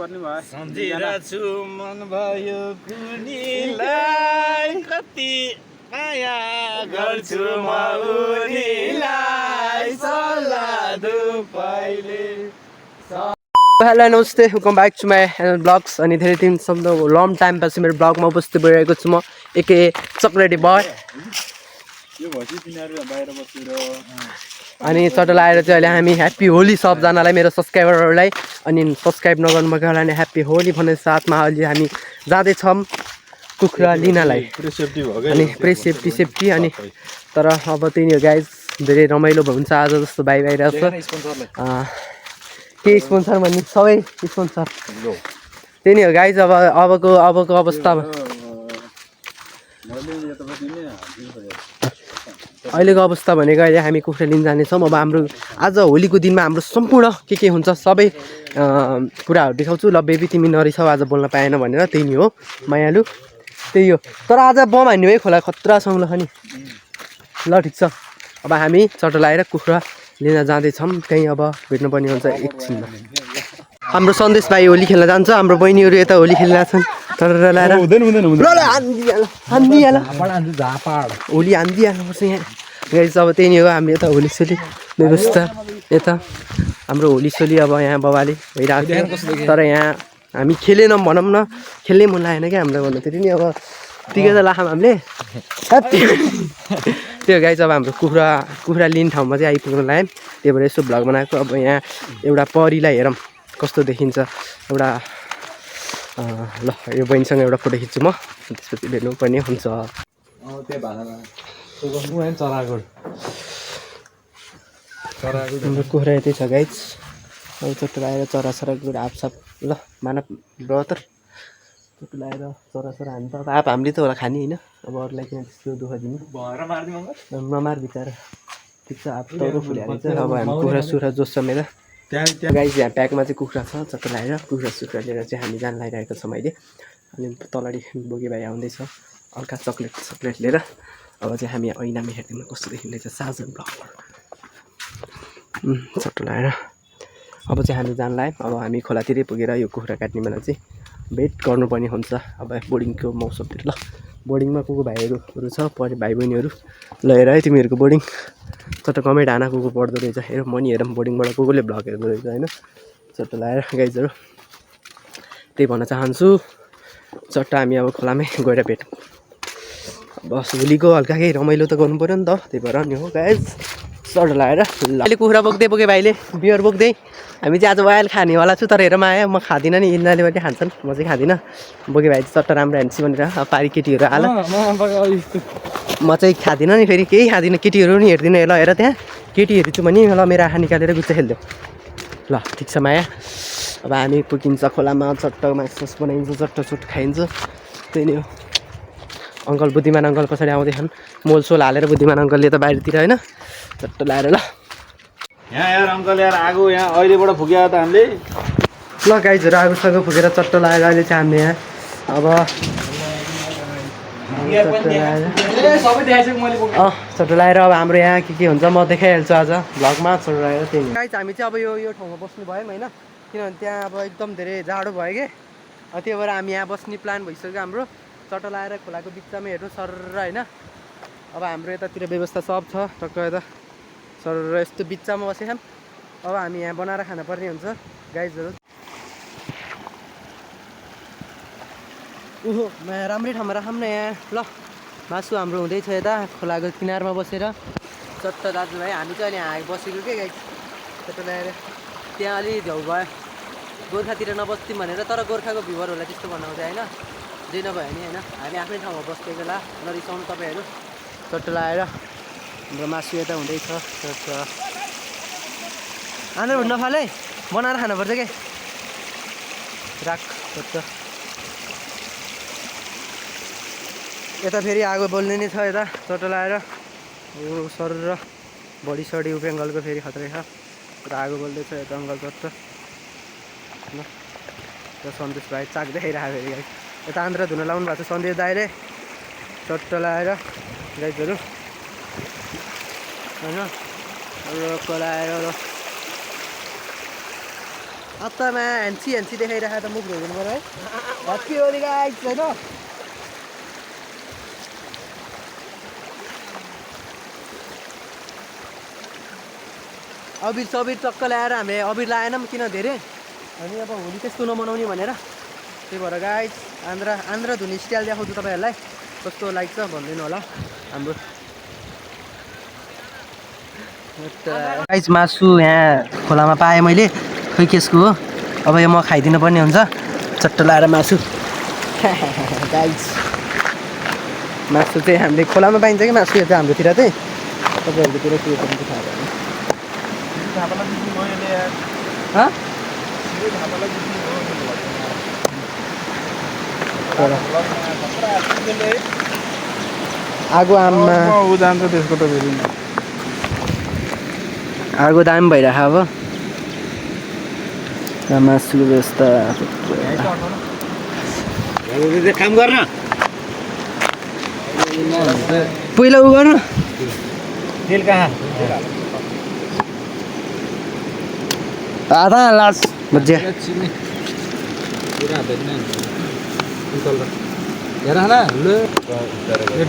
सम्झिरा छु मन भयो कुनीलाई कति माया गर्छु म उनीलाई सल्लाह पहिले हेलो नमस्ते welcome back to my blogs अनि धेरै दिनसम्म लङ टाइम पछि मेरो ब्लगमा उपस्थित भइरहेको छु म एके चक्लेटी बय अनि चट्ट लगाएर चाहिँ अहिले हामी ह्याप्पी होली सबजनालाई मेरो सब्सक्राइबरहरूलाई अनि सब्सक्राइब नगर्नुभएकोलाई नि ह्याप्पी होली भन्ने साथमा अहिले हामी जाँदैछौँ कुखुरा लिनलाई अनि प्रेस सेफ्टी अनि तर अब त्यही हो गाइज धेरै रमाइलो हुन्छ आज जस्तो भाइ भइरहेको छ के स्पोन्सर भन्ने सबै स्पोन्सर त्यही नै हो गाइज अबको अवस्था अहिलेको अवस्था भनेको अहिले हामी कुखुरा लिन जानेछौँ अब हाम्रो आज होलीको दिनमा हाम्रो सम्पूर्ण के हुन्छ सबै कुराहरू देखाउँछु ल बेबी तिमी नरिसाउ आज बोल्न पाएन भनेर त्यही नै हो मायालु त्यही हो तर आज बम हान्ने है खोला खतरासँग ल नि ल ठिक छ अब हामी चट्ट लगाएर कुखुरा लिन जाँदैछौँ कहीँ अब भेट्नुपर्ने हुन्छ एकछिनमा हाम्रो सन्देश भाइ होली खेल्न जान्छ हाम्रो बहिनीहरू यता होली खेल्न छन् तर लगाएर होली हानिदिइहाल्नुपर्छ यहाँ गाइस अब त्यही नै हो हामी यता होली सोली व्यवस्था यता हाम्रो होली सोली अब यहाँ बबाले भइरहेको थियो तर यहाँ हामी खेलेनौँ भनौँ न खेल्नै मन लागेन क्या हामीलाई भन्दाखेरि नि अब टिकै त लाखौँ हामीले त्यो गाइस अब हाम्रो कुखुरा लिने ठाउँमा चाहिँ आइपुग्न लाग्यो त्यही भएर यसो भ्लग बनाएको अब यहाँ एउटा परीलाई हेरौँ कस्तो देखिन्छ एउटा ल यो बहिनीसँग एउटा फोटो खिच्छु म त्यसपछि भेट्नु पर्ने हुन्छ हाम्रो कुखुरा यतै छ गाइज अब चट्ट लगाएर चराचरा आफसाप ल मानव ब्रदर चट्ट लगाएर चराचरा हान्छ अब हामीले त होला खाने होइन अब अरूलाई किन त्यस्तो दुःख दिनु नमार बिचरा ठिक छ अब तौरो फुल्याएर चाहिँ अब हामी कुखुरा जोस समेत गाइज यहाँ प्याकमा चाहिँ कुखुरा छ चट्ट लगाएर कुखुरा लिएर चाहिँ हामी जान लागिरहेको छौँ अहिले अनि तलडी बोगी भाइ आउँदैछ हल्का चक्लेट लिएर अब चाहिँ हामी ऐनामा हेर्दैमा कस्तो देखिँदैछ साजन ब्लगर चट्ट लगाएर अब चाहिँ हामी जान लाग्यौँ अब हामी खोलातिरै पुगेर यो कुखुरा काट्ने बेला चाहिँ वेट गर्नुपर्ने हुन्छ अब बोर्डिङको मौसमतिर ल बोर्डिङमा भाइहरू छ भाइ बहिनीहरू ल हेर है तिमीहरूको बोर्डिङ चट्ट कमेन्ट हाना पढ्दो रहेछ हेर म नि हेरौँ बोर्डिङबाट कसले भ्लग हेर्दो रहेछ होइन चट्ट लगाएर गाइजहरू त्यही भन्न चाहन्छु चट्ट हामी अब खोलामै गएर भेटौँ बस होलीको हल्का केही रमाइलो त गर्नु पऱ्यो नि त त्यही भएर नि हो गाइज चट्ट लगाएर अहिले कुखुरा बोक्दै भाइले बियर बोक्दै हामी चाहिँ आज वाइल खानेवाला छु तर हेर माया म खाँदिनँ नि यिनीहरूले मात्रै खान्छन् म चाहिँ खाँदिनँ बोके भाइ चाहिँ चट्ट राम्रो हान्छु भनेर पारी केटीहरू आला म चाहिँ खाँदिनँ नि फेरि केही खाँदिनँ केटीहरू नि हेर्दिनँ ल हेर त्यहाँ केटीहरू छु भने ल मेरो आँखा निकालेर गुच्चा खेल्थ्यो ल ठिक छ माया अब हामी पुगिन्छ खोलामा चट्ट मासुस बनाइन्छ चट्ट खाइन्छ त्यही नै हो अङ्कल बुद्धिमान अङ्कल पछाडि आउँदैछन् मोलसोल हालेर बुद्धिमान अङ्कलले त बाहिरतिर होइन चट्ट लगाएर ल यहाँ यार अङ्कल यार आगो यहाँ अहिलेबाट फुक्यो त हामीले ल गाइजहरू आगोसँग फुकेर चट्ट लगाएर अहिले चाहिँ हामीले यहाँ अब चट्ट लगाएर अब हाम्रो यहाँ के हुन्छ म देखाइहाल्छु आज भ्लगमा चट्ट लगाएर त्यही गाइज हामी चाहिँ अब यो ठाउँमा बस्नु भयौँ होइन किनभने त्यहाँ अब एकदम धेरै जाडो भयो कि त्यही भएर हामी यहाँ बस्ने प्लान भइसक्यो हाम्रो चट्ट लगाएर खोलाको बिचमा हेर्नु सर होइन अब हाम्रो यतातिर व्यवस्था सब छ टक्क यता सर यस्तो बिचमा बसेछौँ अब हामी यहाँ बनाएर खान पर्ने हुन्छ गाइजहरू ओहो राम्रै ठाउँमा राखौँ न यहाँ ल मासु हाम्रो हुँदैछ यता खोलाको किनारमा बसेर चट्ट दाजुभाइ हामी चाहिँ अहिले बसेको के गाइज चट्ट लगाएर त्यहाँ अलि झ्याउ भयो गोर्खातिर नबस्थ्यौँ भनेर तर गोर्खाको भ्युवर होला त्यस्तो बनाउँदै होइन जे नभए नि होइन हामी आफ्नै ठाउँमा बस्थ्यो बेला नरिसाउनु तपाईँहरू चट्ट लगाएर हाम्रो मासु यता हुँदैछ चट्ट आन्द्र हुन नफाले बनाएर खानुपर्छ के राख चट्ट यता फेरि आगो बोल्ने नै छ यता चट्ट लगाएर ओ सर र बडी सडी उपेङ्गलको फेरि खतरै छ र आगो बोल्दैछ यता अङ्गल चट्ट ल र सन्देश भाइ चाक देखाइरहेको फेरि गाई यता आन्द्र धुन लाउनु भएको छ सन्देश दाइले चट्ट लगाएर गाइजहरू होइन र खोलाएर हप्तामा ह्यान्सी देखाइरहेको त मुख धोइदिनु पर्यो है ह्याप्पी होली गाइस होइन अबिर सबिर चक्क ल्याएर हामीले अबिर लाएनौँ किन धेरै अनि अब होली त्यस्तो नमनाउने भनेर त्यही भएर गाइस आन्द्रा धुने स्टाइल देखाउँछु तपाईँहरूलाई कस्तो लाग्छ भनिदिनु होला हाम्रो गाइस मासु यहाँ खोलामा पाएँ मैले खै केसको हो अब यो म खाइदिनु पर्ने हुन्छ चट्ट लाएर मासु गाइस मासु चाहिँ हामीले खोलामा पाइन्छ कि मासु यो चाहिँ हाम्रोतिर चाहिँ तपाईँहरूकोतिर के हुन्छ थाहा भएन आगो आममा जान्छ त्यसको त फेरि आगो दाम भइरहेको अब मासु व्यवस्था काम गर्न पहिला उ गर्न तेल कहाँ आधा लास मजा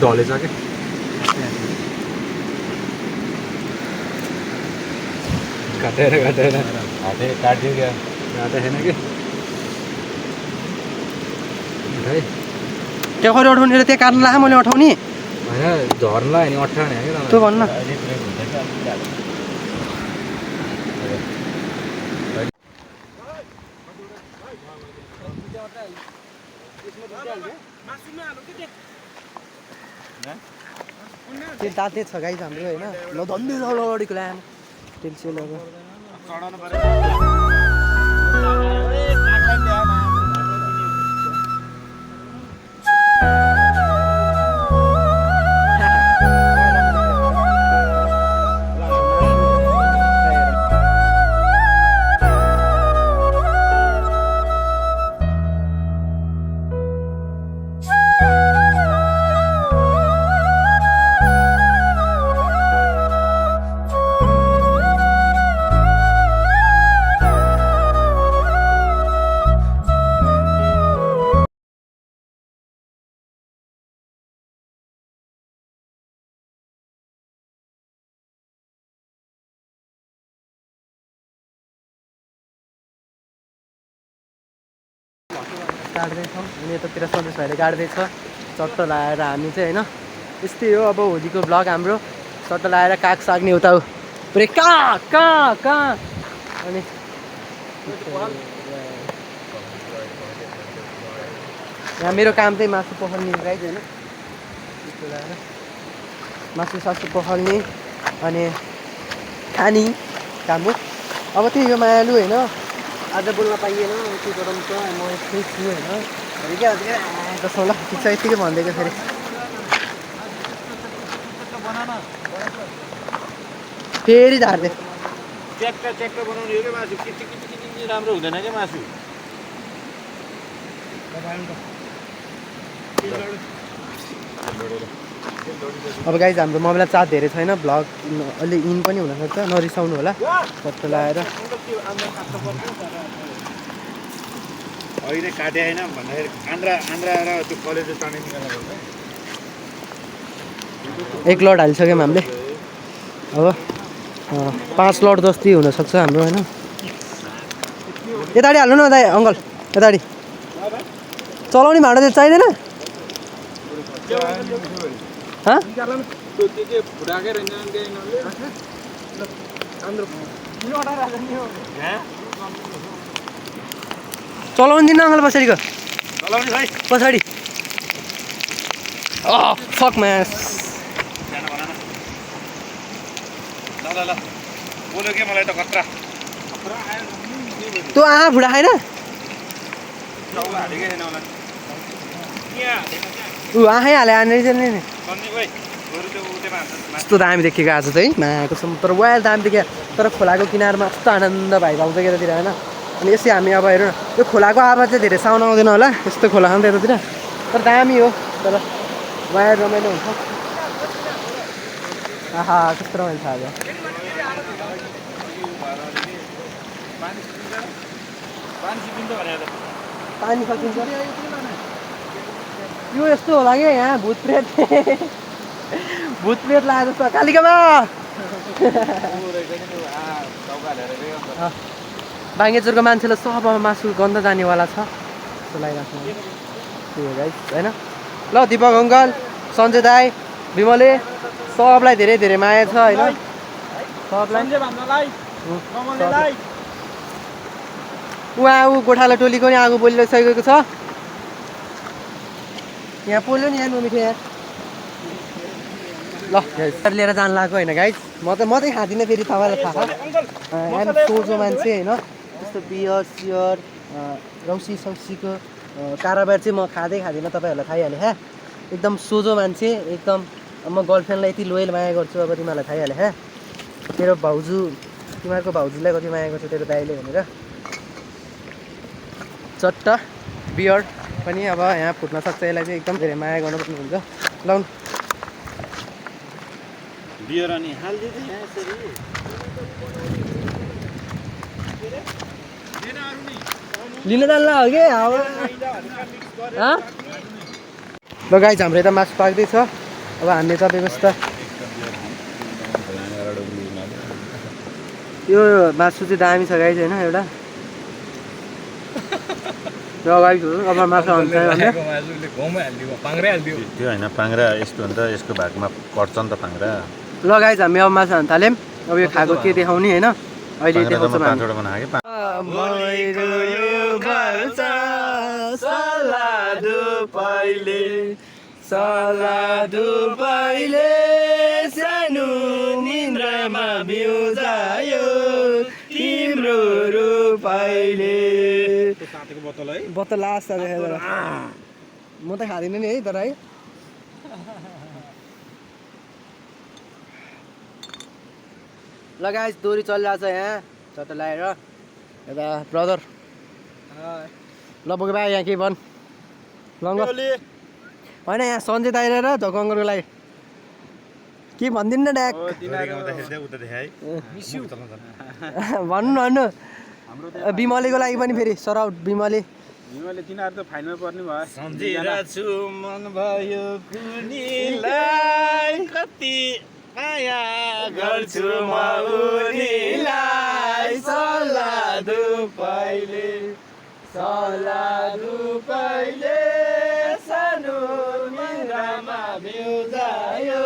ढलेछ क्या काटेर काटिदियो क्या काटेन कि त्यो खै उठाउने र त्यहाँ काट्नु लाग्यो मैले उठाउने होइन झर्नलाई नि अठाउने क्या त्यो भन्न त्यो दाँते छ गाई हाम्रो होइन ल धन्दै अगाडिको ल्याएन तेल सेल अब चढाउनु पर्यो काट्दैछौँ अनि यतातिर सन्देश भाइले काट्दैछ चट्ट लगाएर हामी चाहिँ होइन यस्तै हो अब होलीको ब्लग हाम्रो चट्ट लगाएर काग साग्ने उता पुरै कहाँ अनि यहाँ मेरो काम चाहिँ मासु पखाल्ने गाइज होइन त्यस्तो लगाएर मासु सासु पखाल्ने अनि खाने काम हो अब त्यही हो मायालु होइन आज बोल्न पाइएन के गरौँ त म यस्तै छु होइन अरे क्या जस्तो ल ठिक छ यतिकै भनिदिएको फेरि फेरि झार्दै च्याक्क बनाउने हो क्या मासु किची राम्रो हुँदैन क्या मासु अब गाइज हाम्रो मोबाइलमा चार्ज धेरै छैन ब्लग अलि इन पनि हुनसक्छ नरिसाउनु होला चट्ट लगाएर अहिले काटे होइन भन्दाखेरि आन्द्रा र त्यो कलेज टाढी निकाल्नु पर्छ एक लड हालिसक्यौँ हामीले अब 5 लड जस्तै हुनसक्छ हाम्रो होइन यताडि हाल्नु न दाइ अङ्कल यताडि चलाउने भाँडा चाहिँ चाहिँदैन चलाउनु दिनु अङ्कल पछाडिको पछाडि फक म्यास ल बोल्यो के मलाई त खतरा तँ आँखा फुडा खाएन ऊ आँखै हाले हाने नि यस्तो दामी देखेको आज चाहिँ माको तर वायर दामी देख्यो तर खोलाको किनारमा कस्तो आनन्द भइरहेको छ यतातिर होइन अनि यसै हामी अब हेरौँ न यो खोलाको आवाज चाहिँ धेरै साउन्ड आउँदैन होला यस्तो खोला छ नि त यतातिर तर दामी हो तर वायर रमाइलो हुन्छ आहा कस्तो रमाइलो छ आज पानी सिकिन्छ भनेर पानी सकिन्छ यो यस्तो होला क्या यहाँ भूत प्रेत भूत प्रेत लागेको जस्तो कालिकामा बाङ्गेचुरको मान्छेलाई सबमा मासु गन्ध जानेवाला छ जस्तो लागिरहेको छ त्यही हो गाइस होइन ल दिपक अङ्कल सञ्जय दाई विमले सबलाई धेरै धेरै माया छ होइन सबलाई उहाँ ऊ गोठाला टोलीको नि आगो बोलिसकेको छ यहाँ पोल्यो नि यहाँ नमिठो यहाँ ल लिएर जानु लाग्यो होइन गाइस म चाहिँ खाँदिनँ फेरि तपाईँलाई थाहा यहाँ सोझो मान्छे होइन त्यस्तो बियर सियर रौसी सौसीको कारोबार चाहिँ म खाँदिनँ तपाईँहरूलाई थाहैहाल्यो हा एकदम सोझो मान्छे एकदम म गर्लफ्रेन्डलाई यति लोयल माया गर्छु अब तिमीहरूलाई थाहैहाल्यो हा तेरो भाउजू तिमीहरूको भाउजूलाई कति माया गर्छ तेरो दाइले भनेर चट्ट बियर पनि अब यहाँ फुट्न सक्छ यसलाई चाहिँ एकदम धेरै माया गर्नुपर्ने हुन्छ लाउनु बियर अनि हालिदिँदै यहाँ यसरी लिन जान्ला हो कि ल गाइस हाम्रो यता मासु पाक्दैछ अब हामीले तपाईँको त यो मासु चाहिँ दामी छ गाइस होइन एउटा र गाइस अब मासु हुन्छ त्यो होइन पाङ्रा यस्तो हुन्छ यसको भागमा पर्छ नि त पाङ्रा ल गाइस हामी अब मासु हाल्न थाल्यौँ अब यो खाएको के देखाउने होइन अहिले देखाउँछौँ हामी सलादु पहिले सानो निन्द्रामा बिउजायो तिम्रो रूपैले बोतल लास्ट देखेर म त खाँदिनँ नि है तर है ल गाइस दोरी चलिरहेछ यहाँ चट्ट लगाएर यता ब्रदर ल बोके भाइ यहाँ के भन् लङ्गर होइन यहाँ सन्जय दाइ र झकङ्गरको लागि के भनिदिनु न ड्याक भन्नु भन्नु बिमलेको लागि पनि फेरि सराउट बिमले तिनीहरू त फाइनल पर्ने भयो सम्झिरहेछु मन भयो कुनीलाई कति माया गर्छु म उनीलाई सलादु पहिले सानो निन्द्रामा बिउजायो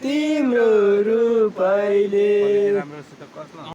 तिम्रो रूपैले